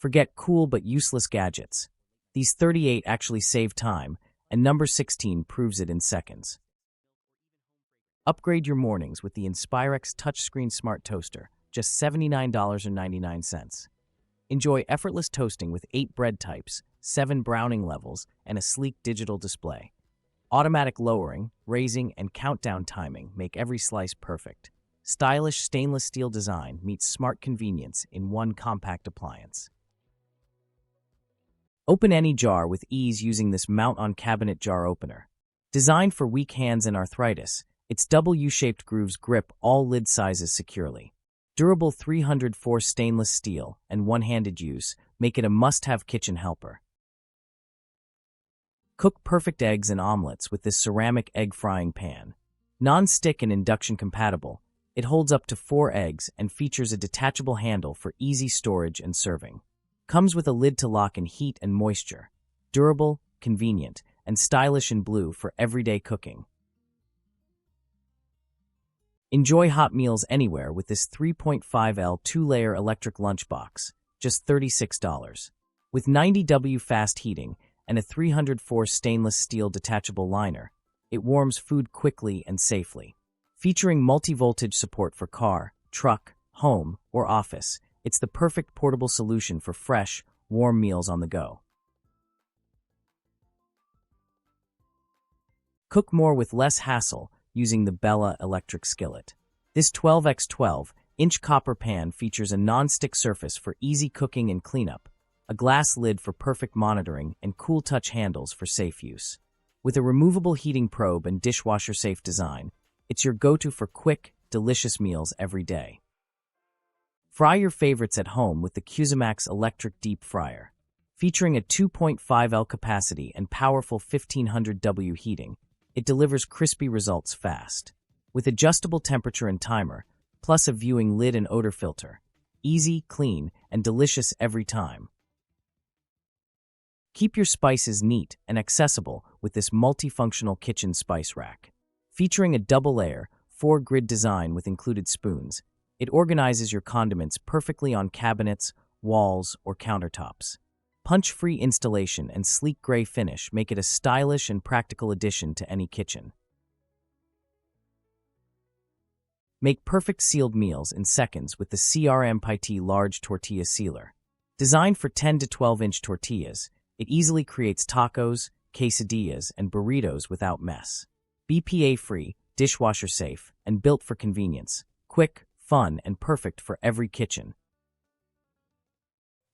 Forget cool but useless gadgets. These 38 actually save time, and number 16 proves it in seconds. Upgrade your mornings with the Inspirex touchscreen smart toaster, just $79.99. Enjoy effortless toasting with 8 bread types, 7 browning levels, and a sleek digital display. Automatic lowering, raising, and countdown timing make every slice perfect. Stylish stainless steel design meets smart convenience in one compact appliance. Open any jar with ease using this mount-on-cabinet jar opener. Designed for weak hands and arthritis, its double U-shaped grooves grip all lid sizes securely. Durable 304 stainless steel and one-handed use make it a must-have kitchen helper. Cook perfect eggs and omelets with this ceramic egg frying pan. Non-stick and induction compatible, it holds up to 4 eggs and features a detachable handle for easy storage and serving. Comes with a lid to lock in heat and moisture. Durable, convenient, and stylish in blue for everyday cooking. Enjoy hot meals anywhere with this 3.5L 2-layer electric lunchbox, just $36. With 90W fast heating and a 304 stainless steel detachable liner, it warms food quickly and safely. Featuring multi-voltage support for car, truck, home, or office, it's the perfect portable solution for fresh, warm meals on the go. Cook more with less hassle using the Bella electric skillet. This 12x12-inch copper pan features a non-stick surface for easy cooking and cleanup, a glass lid for perfect monitoring, and cool touch handles for safe use. With a removable heating probe and dishwasher-safe design, it's your go-to for quick, delicious meals every day. Fry your favorites at home with the Cuisinart electric deep fryer. Featuring a 2.5L capacity and powerful 1500W heating, it delivers crispy results fast. With adjustable temperature and timer, plus a viewing lid and odor filter. Easy, clean, and delicious every time. Keep your spices neat and accessible with this multifunctional kitchen spice rack. Featuring a double-layer, 4-grid design with included spoons, it organizes your condiments perfectly on cabinets, walls, or countertops. Punch-free installation and sleek gray finish make it a stylish and practical addition to any kitchen. Make perfect sealed meals in seconds with the CRMPT Large Tortilla Sealer. Designed for 10 to 12-inch tortillas, it easily creates tacos, quesadillas, and burritos without mess. BPA-free, dishwasher-safe, and built for convenience. Quick, fun, and perfect for every kitchen.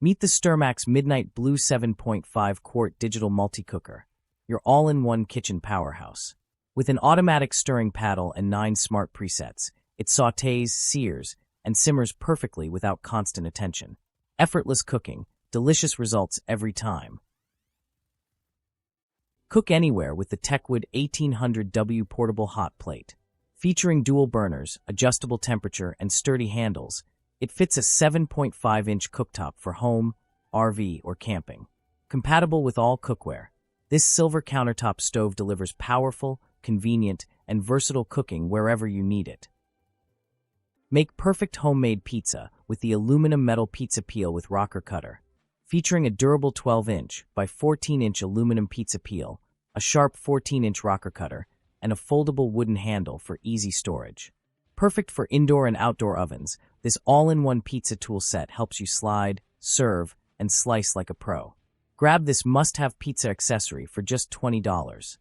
Meet the Sturmax Midnight Blue 7.5-quart digital multi-cooker, your all-in-one kitchen powerhouse. With an automatic stirring paddle and 9 smart presets, it sautés, sears, and simmers perfectly without constant attention. Effortless cooking, delicious results every time. Cook anywhere with the Techwood 1800W portable hot plate. Featuring dual burners, adjustable temperature, and sturdy handles, it fits a 7.5-inch cooktop for home, RV, or camping. Compatible with all cookware, this silver countertop stove delivers powerful, convenient, and versatile cooking wherever you need it. Make perfect homemade pizza with the aluminum metal pizza peel with rocker cutter. Featuring a durable 12-inch by 14-inch aluminum pizza peel, a sharp 14-inch rocker cutter, and a foldable wooden handle for easy storage. Perfect for indoor and outdoor ovens, this all-in-one pizza tool set helps you slide, serve, and slice like a pro. Grab this must-have pizza accessory for just $20.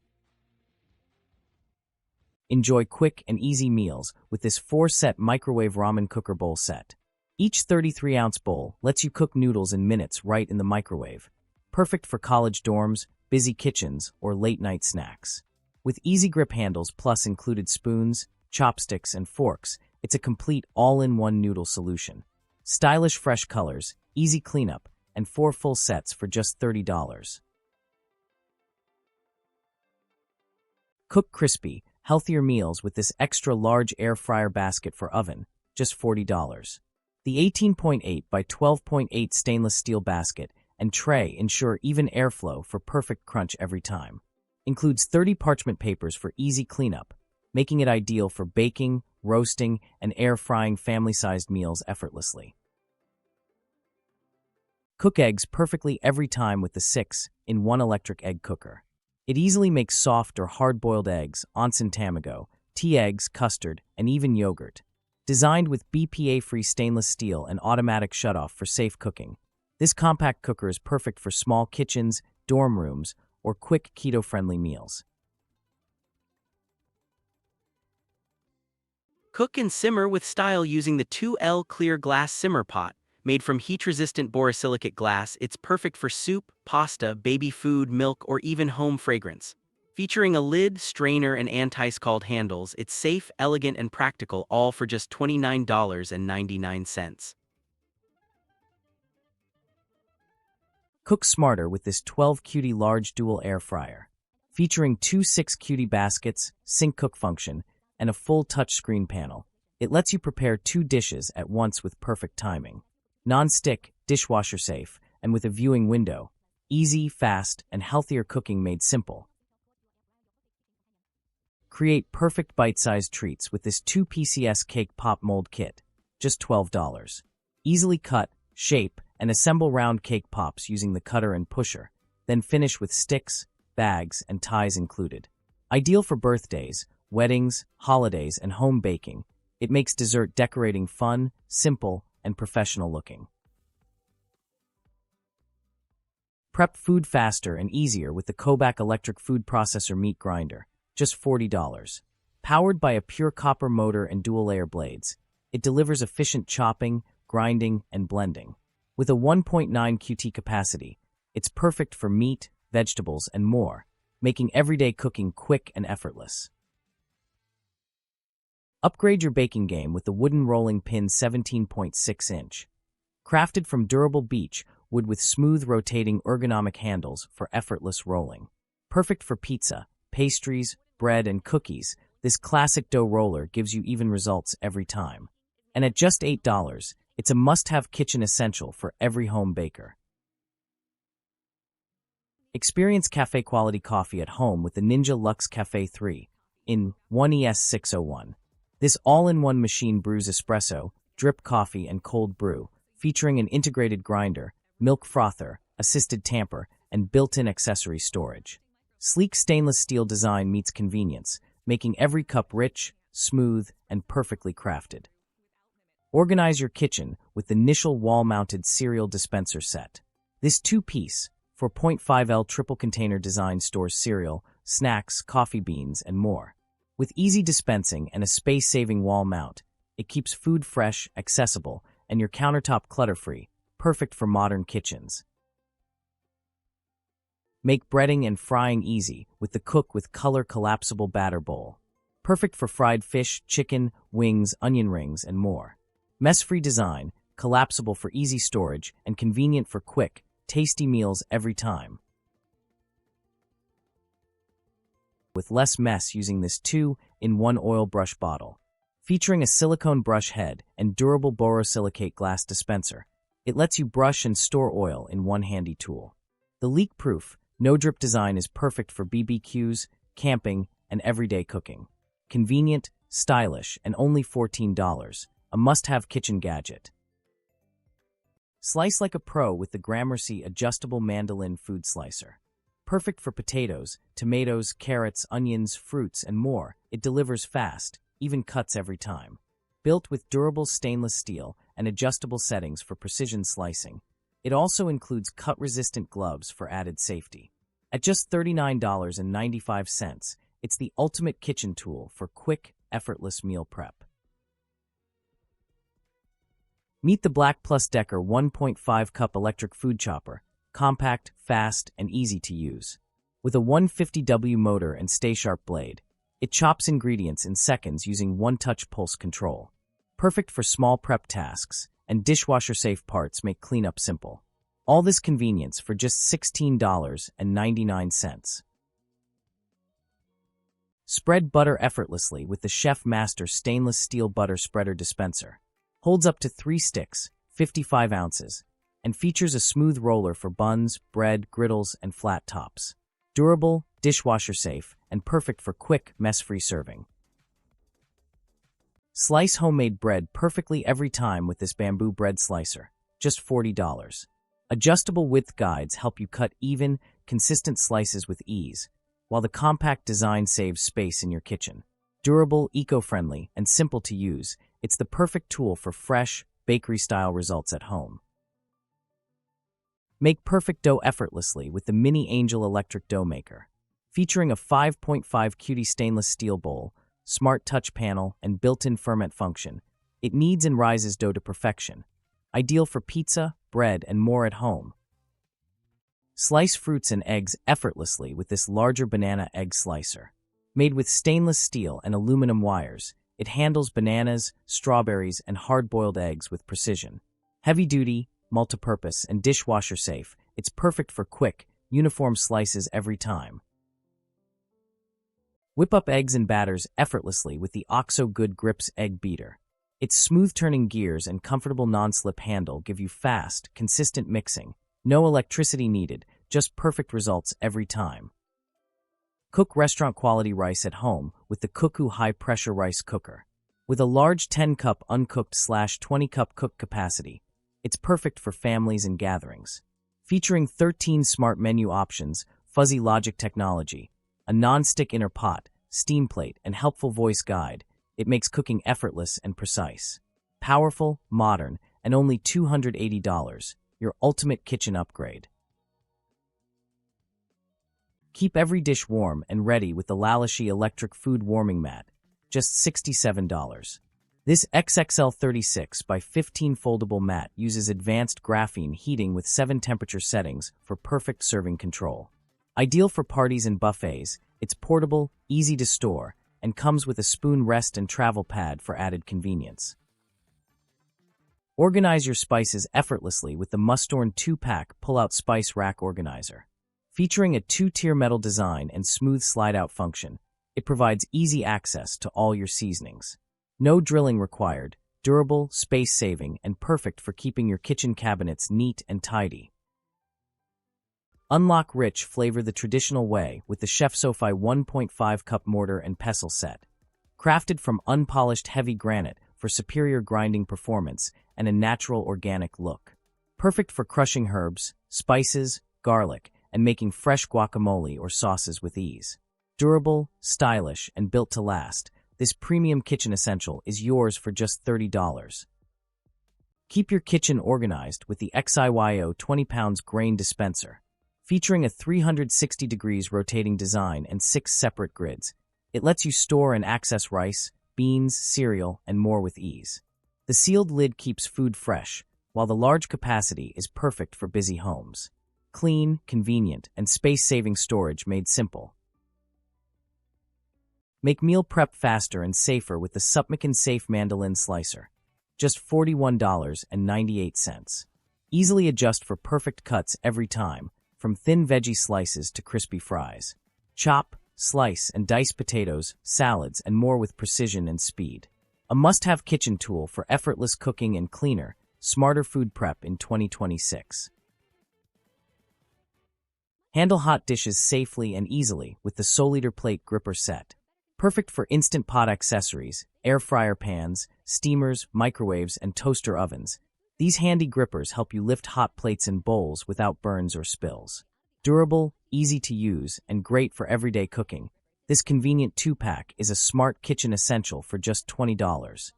Enjoy quick and easy meals with this 4-set microwave ramen cooker bowl set. Each 33-ounce bowl lets you cook noodles in minutes right in the microwave. Perfect for college dorms, busy kitchens, or late-night snacks. With easy grip handles plus included spoons, chopsticks, and forks, it's a complete all-in-one noodle solution. Stylish fresh colors, easy cleanup, and 4 full sets for just $30. Cook crispy, healthier meals with this extra large air fryer basket for oven, just $40. The 18.8 by 12.8 stainless steel basket and tray ensure even airflow for perfect crunch every time. Includes 30 parchment papers for easy cleanup, making it ideal for baking, roasting, and air-frying family-sized meals effortlessly. Cook eggs perfectly every time with the 6-in-1 electric egg cooker. It easily makes soft or hard-boiled eggs, onsen tamago, tea eggs, custard, and even yogurt. Designed with BPA-free stainless steel and automatic shutoff for safe cooking, this compact cooker is perfect for small kitchens, dorm rooms, or quick keto-friendly meals. Cook and simmer with style using the 2L clear glass simmer pot. Made from heat-resistant borosilicate glass, it's perfect for soup, pasta, baby food, milk, or even home fragrance. Featuring a lid, strainer, and anti-scald handles, it's safe, elegant, and practical, all for just $29.99. Cook smarter with this 12-cutie large dual air fryer. Featuring two 6-cutie baskets, sync cook function, and a full touchscreen panel, it lets you prepare 2 dishes at once with perfect timing. Non-stick, dishwasher safe, and with a viewing window. Easy, fast, and healthier cooking made simple. Create perfect bite-sized treats with this 2 PCS cake pop mold kit, just $12. Easily cut, shape, and assemble round cake pops using the cutter and pusher, then finish with sticks, bags, and ties included. Ideal for birthdays, weddings, holidays, and home baking, it makes dessert decorating fun, simple, and professional looking. Prep food faster and easier with the Kobach electric food processor meat grinder, just $40. Powered by a pure copper motor and dual-layer blades, it delivers efficient chopping, grinding, and blending. With a 1.9 QT capacity, it's perfect for meat, vegetables, and more, making everyday cooking quick and effortless. Upgrade your baking game with the wooden rolling pin 17.6-inch. Crafted from durable beech wood with smooth rotating ergonomic handles for effortless rolling. Perfect for pizza, pastries, bread, and cookies, this classic dough roller gives you even results every time. And at just $8, it's a must-have kitchen essential for every home baker. Experience cafe-quality coffee at home with the Ninja Luxe Cafe 3-in-1 ES601. This all-in-one machine brews espresso, drip coffee, and cold brew, featuring an integrated grinder, milk frother, assisted tamper, and built-in accessory storage. Sleek stainless steel design meets convenience, making every cup rich, smooth, and perfectly crafted. Organize your kitchen with the Nischel wall-mounted cereal dispenser set. This 2-piece, 4.5L triple container design stores cereal, snacks, coffee beans, and more. With easy dispensing and a space-saving wall mount, it keeps food fresh, accessible, and your countertop clutter-free, perfect for modern kitchens. Make breading and frying easy with the Cook with Color collapsible batter bowl. Perfect for fried fish, chicken, wings, onion rings, and more. Mess-free design, collapsible for easy storage, and convenient for quick, tasty meals every time. With less mess using this 2-in-1 oil brush bottle. Featuring a silicone brush head and durable borosilicate glass dispenser, it lets you brush and store oil in one handy tool. The leak-proof, no-drip design is perfect for BBQs, camping, and everyday cooking. Convenient, stylish, and only $14, a must-have kitchen gadget. Slice like a pro with the Gramercy adjustable mandolin food slicer. Perfect for potatoes, tomatoes, carrots, onions, fruits, and more, it delivers fast, even cuts every time. Built with durable stainless steel and adjustable settings for precision slicing, it also includes cut-resistant gloves for added safety. At just $39.95, it's the ultimate kitchen tool for quick, effortless meal prep. Meet the Black Plus Decker 1.5-cup electric food chopper, compact, fast, and easy to use. With a 150W motor and stay-sharp blade, it chops ingredients in seconds using one-touch pulse control. Perfect for small prep tasks, and dishwasher-safe parts make cleanup simple. All this convenience for just $16.99. Spread butter effortlessly with the Chef Master stainless steel butter spreader dispenser. Holds up to 3 sticks, 55 ounces, and features a smooth roller for buns, bread, griddles, and flat tops. Durable, dishwasher-safe, and perfect for quick, mess-free serving. Slice homemade bread perfectly every time with this bamboo bread slicer, just $40. Adjustable width guides help you cut even, consistent slices with ease, while the compact design saves space in your kitchen. Durable, eco-friendly, and simple to use, it's the perfect tool for fresh, bakery-style results at home. Make perfect dough effortlessly with the Mini Angel Electric Dough Maker. Featuring a 5.5 cutie stainless steel bowl, smart touch panel, and built-in ferment function, it kneads and rises dough to perfection. Ideal for pizza, bread, and more at home. Slice fruits and eggs effortlessly with this larger banana egg slicer. Made with stainless steel and aluminum wires, it handles bananas, strawberries, and hard-boiled eggs with precision. Heavy-duty, multi-purpose, and dishwasher-safe, it's perfect for quick, uniform slices every time. Whip up eggs and batters effortlessly with the OXO Good Grips Egg Beater. Its smooth-turning gears and comfortable non-slip handle give you fast, consistent mixing. No electricity needed, just perfect results every time. Cook restaurant-quality rice at home with the Cuckoo high-pressure rice cooker. With a large 10-cup uncooked/20-cup cook capacity, it's perfect for families and gatherings. Featuring 13 smart menu options, fuzzy logic technology, a non-stick inner pot, steam plate, and helpful voice guide, it makes cooking effortless and precise. Powerful, modern, and only $280, your ultimate kitchen upgrade. Keep every dish warm and ready with the Lalashi electric food warming mat, just $67. This XXL 36 by 15 foldable mat uses advanced graphene heating with 7 temperature settings for perfect serving control. Ideal for parties and buffets, it's portable, easy to store, and comes with a spoon rest and travel pad for added convenience. Organize your spices effortlessly with the Mustorn 2-pack pull-out spice rack organizer. Featuring a 2-tier metal design and smooth slide-out function, it provides easy access to all your seasonings. No drilling required, durable, space-saving, and perfect for keeping your kitchen cabinets neat and tidy. Unlock rich flavor the traditional way with the Chef Sophie 1.5-cup mortar and pestle set. Crafted from unpolished heavy granite for superior grinding performance and a natural organic look. Perfect for crushing herbs, spices, garlic, and making fresh guacamole or sauces with ease. Durable, stylish, and built to last, this premium kitchen essential is yours for just $30. Keep your kitchen organized with the XIYO 20 pounds grain dispenser. Featuring a 360 degrees rotating design and 6 separate grids, it lets you store and access rice, beans, cereal, and more with ease. The sealed lid keeps food fresh, while the large capacity is perfect for busy homes. Clean, convenient, and space-saving storage made simple. Make meal prep faster and safer with the Supmican Safe Mandolin Slicer. Just $41.98. Easily adjust for perfect cuts every time, from thin veggie slices to crispy fries. Chop, slice, and dice potatoes, salads, and more with precision and speed. A must-have kitchen tool for effortless cooking and cleaner, smarter food prep in 2026. Handle hot dishes safely and easily with the Soliter Plate Gripper Set. Perfect for Instant Pot accessories, air fryer pans, steamers, microwaves, and toaster ovens. These handy grippers help you lift hot plates and bowls without burns or spills. Durable, easy to use, and great for everyday cooking, this convenient 2-pack is a smart kitchen essential for just $20.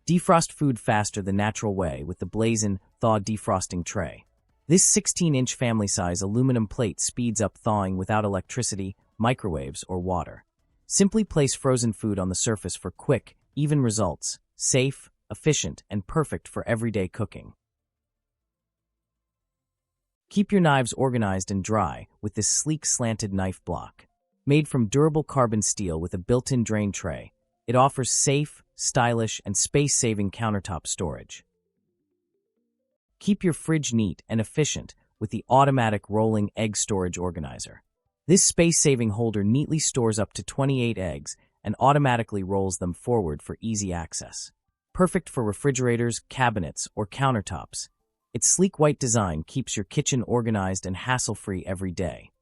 Defrost food faster the natural way with the Blazin' Thaw Defrosting Tray. This 16-inch family-size aluminum plate speeds up thawing without electricity, microwaves, or water. Simply place frozen food on the surface for quick, even results, safe, efficient, and perfect for everyday cooking. Keep your knives organized and dry with this sleek slanted knife block. Made from durable carbon steel with a built-in drain tray, it offers safe, stylish, and space-saving countertop storage. Keep your fridge neat and efficient with the automatic rolling egg storage organizer. This space-saving holder neatly stores up to 28 eggs and automatically rolls them forward for easy access. Perfect for refrigerators, cabinets, or countertops. Its sleek white design keeps your kitchen organized and hassle-free every day.